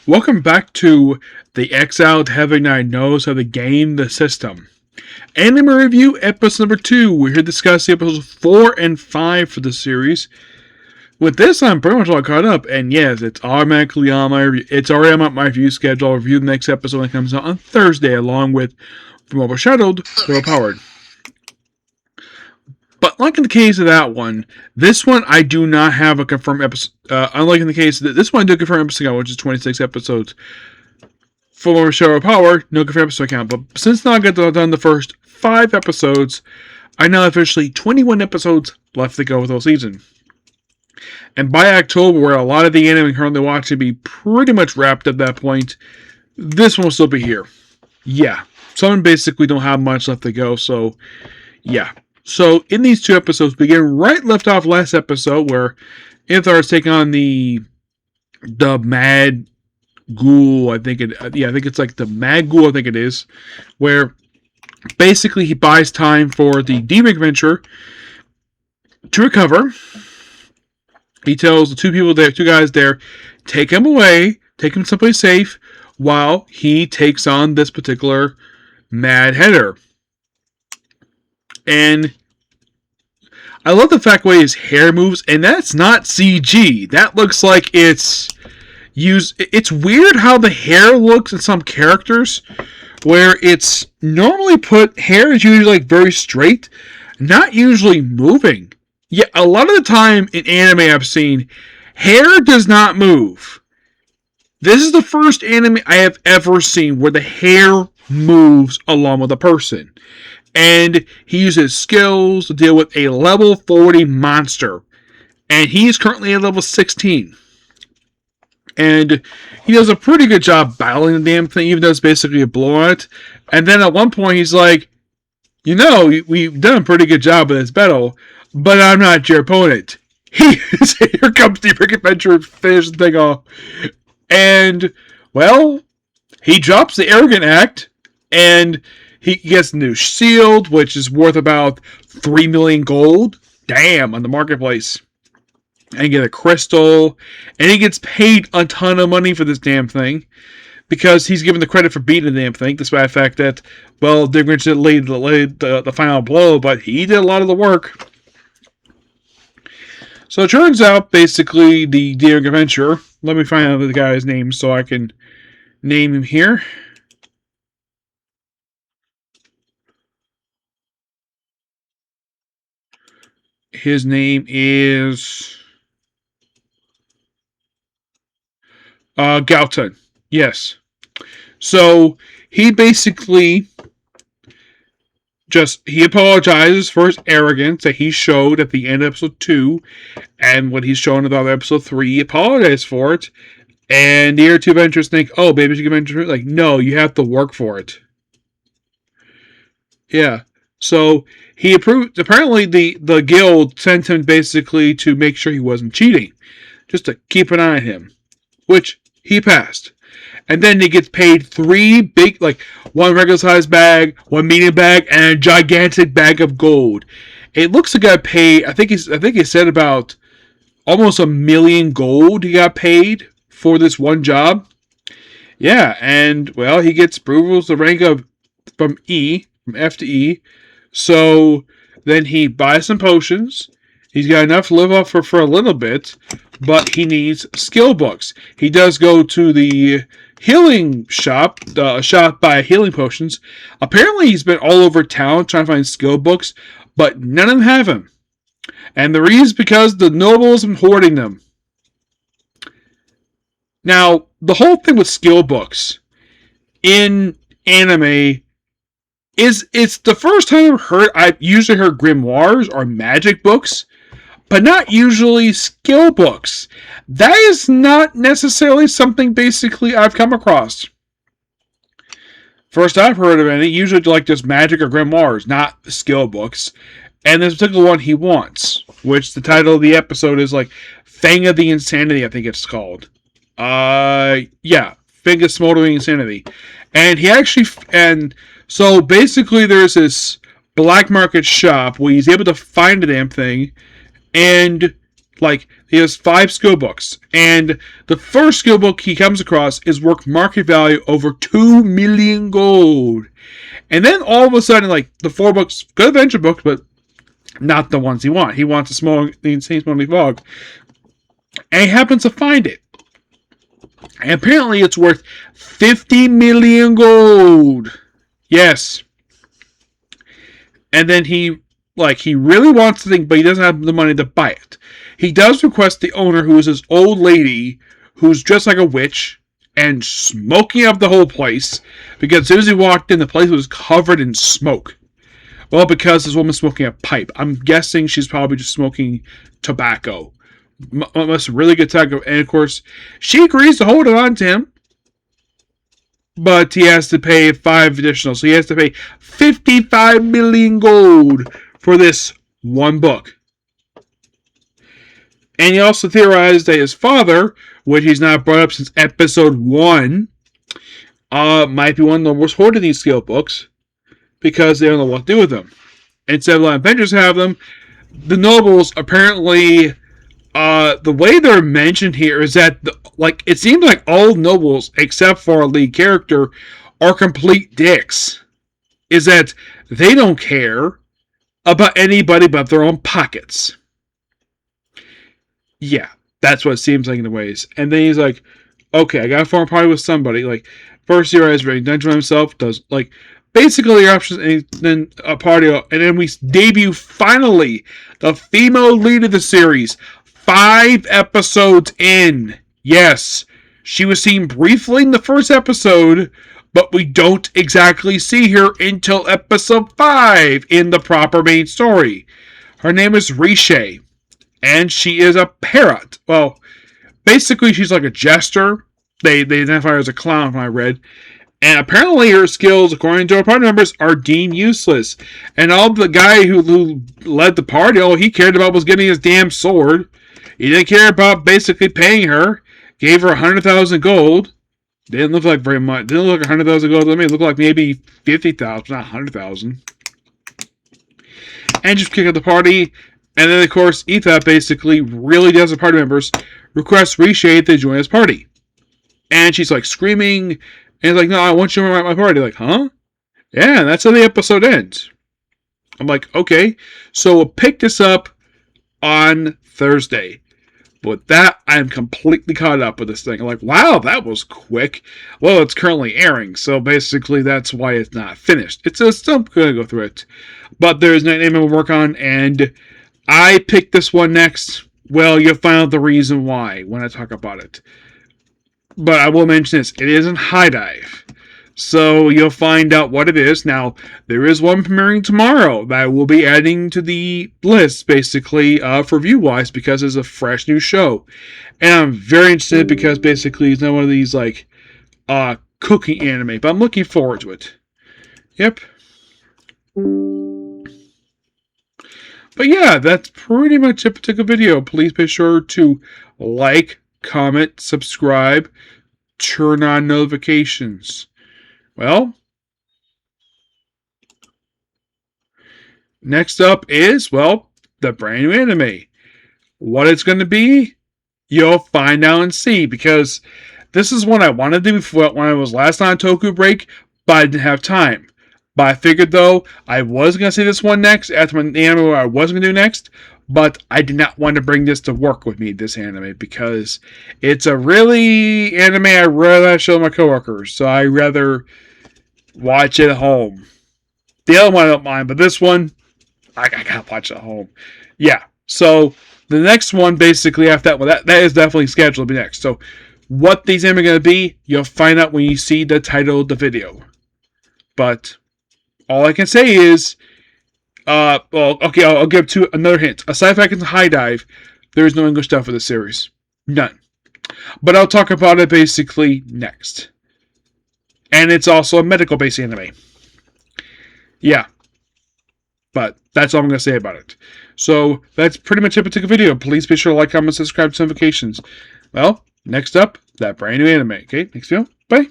Welcome back to the Exiled Having I Knows How to Game the System. Anime Review, Episode number 2. We're here to discuss the episodes 4 and 5 for the series. With this, I'm pretty much all caught up, and yes, it's automatically on my review. It's already on my review schedule. I'll review the next episode when it comes out on Thursday, along with From Overshadowed, Overpowered. But like in the case of that one, this one I do not have a confirmed episode. Unlike in the case of this one, I do confirm episode count, which is 26 episodes. For Show of Power, no confirmed episode count. But since now I got done the first 5 episodes, I now have officially 21 episodes left to go with the whole season. And by October, where a lot of the anime I'm currently watching be pretty much wrapped at that point, this one will still be here. Yeah, some basically don't have much left to go, so yeah. So, in these 2 episodes, we begin right left off last episode where Ithar is taking on the Mad Ghoul, I think it's like the Mad Ghoul, I think it is, where basically he buys time for the demon adventure to recover. He tells the 2 guys there, take him away, take him someplace safe, while he takes on this particular Mad Header. And I love the fact the way his hair moves, and that's not CG. That looks like it's used. It's weird how the hair looks in some characters, where it's normally hair is usually like very straight, not usually moving. Yeah, a lot of the time in anime I've seen, hair does not move. This is the first anime I have ever seen where the hair moves along with a person. And he uses skills to deal with a level 40 monster. And he's currently at level 16. And he does a pretty good job battling the damn thing, even though it's basically a blowout. And then at one point he's like, we've done a pretty good job of this battle, but I'm not your opponent. Here comes the Brick Adventure, finish the thing off. And, well, he drops the Arrogant Act, and he gets a new shield, which is worth about 3 million gold. Damn, on the marketplace. And he gets a crystal. And he gets paid a ton of money for this damn thing. Because he's given the credit for beating the damn thing. Despite the fact that, well, Dick Richard laid the final blow. But he did a lot of the work. So it turns out, basically, the Daring Adventure. Let me find out the guy's name so I can name him here. His name is Galton. Yes. So he basically he apologizes for his arrogance that he showed at the end of episode 2, and what he's shown in episode 3. He apologized for it, and the other 2 adventurers think, oh, baby, you can venture it. Like, no, you have to work for it. Yeah. So he approved. Apparently, the guild sent him basically to make sure he wasn't cheating, just to keep an eye on him, which he passed. And then he gets paid 3 big, like 1 regular sized bag, 1 medium bag, and a gigantic bag of gold. It looks like he got paid. I think he said about almost 1 million gold he got paid for this one job. Yeah, and well, he gets approvals the rank of from F to E. So then he buys some potions. He's got enough to live off for a little bit, but he needs skill books. He does go to the healing shop, shop by healing potions. Apparently he's been all over town trying to find skill books, but none of them have him. And the reason is because the nobles have been hoarding them. Now, the whole thing with skill books in anime it's the first time I've usually heard grimoires or magic books, but not usually skill books. That is not necessarily something basically I've come across. First I've heard of any, usually like just magic or grimoires, not skill books. And this particular one he wants, which the title of the episode is like Fang of the Insanity, I think it's called. Yeah, Fang of Smoldering Insanity. And so basically there's this black market shop where he's able to find the damn thing and Like, he has 5 skill books, and the first skill book he comes across is worth market value over 2 million gold. And then all of a sudden, like, the 4 books, good adventure books, but not the ones he wants. He wants the Insane Smoky Fog. And he happens to find it. And apparently it's worth 50 million gold. Yes. And then he really wants the thing, but he doesn't have the money to buy it. He does request the owner, who is this old lady who's dressed like a witch and smoking up the whole place, because as soon as he walked in, the place was covered in smoke. Well, because this woman's smoking a pipe. I'm guessing she's probably just smoking tobacco. Must really good tobacco. And of course, she agrees to hold it on to him, but he has to pay 5 additional. So he has to pay 55 million gold for this one book. And he also theorized that his father, which he's not brought up since episode 1, might be one of the worst hoarding these skill books, because they don't know what to do with them. Instead of letting adventurers have them, the nobles apparently, the way they're mentioned here is that, it seems like all nobles, except for our lead character, are complete dicks. Is that they don't care about anybody but their own pockets. Yeah, that's what it seems like in the ways. And then he's like, okay, I gotta form a party with somebody. Like, first year I was ready dungeon himself, does, basically your options, and then a party, and then we debut, finally, the female lead of the series, 5 episodes in. Yes, she was seen briefly in the first episode, but we don't exactly see her until episode 5 in the proper main story. Her name is Riche, and she is a parrot. Well, basically she's like a jester. They identify her as a clown, from what I read. And apparently her skills, according to our party members, are deemed useless. And all the guy who led the party, all he cared about was getting his damn sword. He didn't care about basically paying her. Gave her 100,000 gold. Didn't look like very much. Didn't look like 100,000 gold. Let me look like maybe 50,000, not 100,000. And just kick out the party. And then, of course, Etha basically really does the party members request Riche to join his party. And she's like screaming. And he's like, no, I want you to join my party. Like, huh? Yeah, and that's how the episode ends. I'm like, okay. So we'll pick this up on Thursday. With that, I'm completely caught up with this thing. I'm like, wow, that was quick. Well, it's currently airing, so basically that's why it's not finished. It's still going to go through it. But there's an name I'm work on, and I picked this one next. Well, you'll find out the reason why when I talk about it. But I will mention this. It isn't High Dive. So you'll find out what it is. Now, there is one premiering tomorrow that I will be adding to the list, basically, for view-wise, because it's a fresh new show. And I'm very interested because, basically, it's not one of these, cooking anime. But I'm looking forward to it. Yep. But yeah, that's pretty much it for the video. Please be sure to like, comment, subscribe, turn on notifications. Well, next up is, the brand new anime. What it's going to be, you'll find out and see, because this is one I wanted to do before when I was last on Toku break, but I didn't have time. But I figured, though, I was going to see this one next, after the anime I was going to do next, but I did not want to bring this to work with me, this anime, because it's a really anime I'd rather show my coworkers, so I'd rather watch it at home. The other one I don't mind, but this one, I gotta watch it at home. Yeah, so the next one, basically, after that one, that is definitely scheduled to be next. So what these anime are going to be, you'll find out when you see the title of the video. But all I can say is, I'll give another hint. Aside from High Dive, there is no English dub for the series. None. But I'll talk about it basically next. And it's also a medical-based anime. Yeah. But that's all I'm going to say about it. So, that's pretty much it for the video. Please be sure to like, comment, subscribe, to notifications. Well, next up, that brand new anime. Okay, next video. Bye.